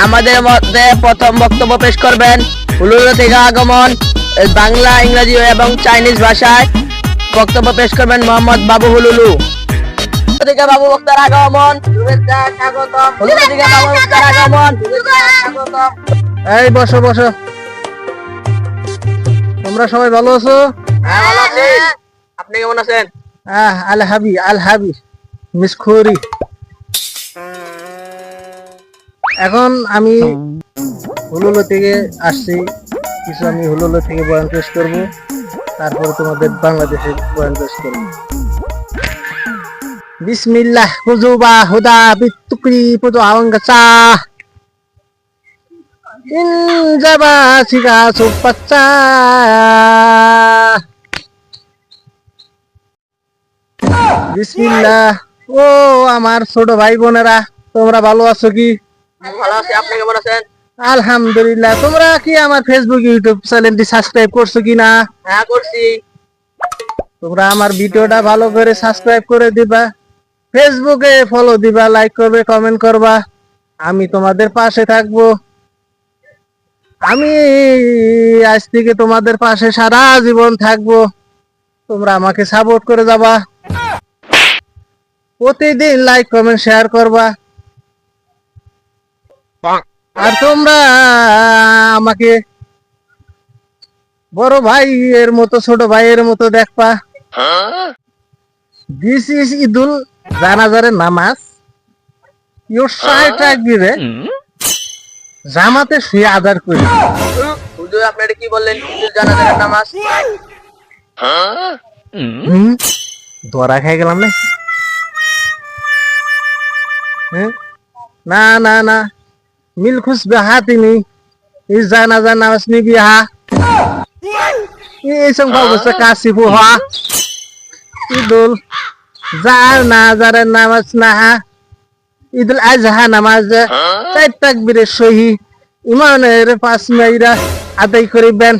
আমাদের মধ্যে প্রথম বক্তব্য পেশ করবেন হুলুলু থেকে আগমন, বাংলা, ইংরেজি এবং চাইনিজ ভাষায় বক্তব্য পেশ করবেন মোহাম্মদ বাবু হুলুলু থেকে বাবু বক্তার আগমন, শুভেচ্ছা স্বাগতম। হুলুলু থেকে বাবু বক্তার আগমন, শুভেচ্ছা স্বাগতম। এই বসো বসো, তোমরা সবাই ভালো আছো? হ্যাঁ, ভালো আছি। আপনি কেমন আছেন? আল হাবি মিসখুরি। এখন আমি হুলুলু থেকে আসছি, কিছু আমি হুলুলু থেকে বয়ান পেশ করবো, তারপরে তোমাদের বাংলাদেশের বয়ান পেশ করবো। বিসমিল্লাহ হুজুবা হুদা বিতুকরি পুজো আওয়াঙ্গাচা ইনজাবা সিগা সুপাচ্চা। বিসমিল্লাহ। ও আমার ছোট ভাই বোনেরা, তোমরা ভালো আছো কি? ভালো আছি। আপনি কেমন আছেন? আলহামদুলিল্লাহ। তোমরা কি আমার ফেসবুক ইউটিউব চ্যানেলটি সাবস্ক্রাইব করছো কিনা? হ্যাঁ, করছি। তোমরা আমার ভিডিওটা ভালো করে সাবস্ক্রাইব করে দিবা, ফেসবুকে ফলো দিবা, লাইক করবে, কমেন্ট করবা। আমি তোমাদের পাশে থাকবো। আমি আজ থেকে তোমাদের পাশে সারা জীবন থাকবো। তোমরা আমাকে সাপোর্ট করে যাবা, প্রতিদিন লাইক কমেন্ট শেয়ার করবা। আর তোমরা আমাকে বড় ভাইয়ের মতো, ছোট ভাইয়ের মতো দেখবা। দিস ইজ ঈদুল জানাজারের নামাজ। ইউর সাইড রাখবিরে জামাতে শুয়ে আদার করি। হুজুর, আপনি এটা কি বললেন? ঈদুল জানাজার নামাজ? ধরা খাই গেলাম না। না না না, মিল খুশ বেহাতিনি ইস জানাজার নামাজ নিবি হা এইসব অবস্থা কাশিফু হা। ঈদুল জানাজারের নামাজ না, ঈদুল আজহা নামাজ 4 তাকবীরের সহি ইমানের 5 মাইরা আদায় করিবেন।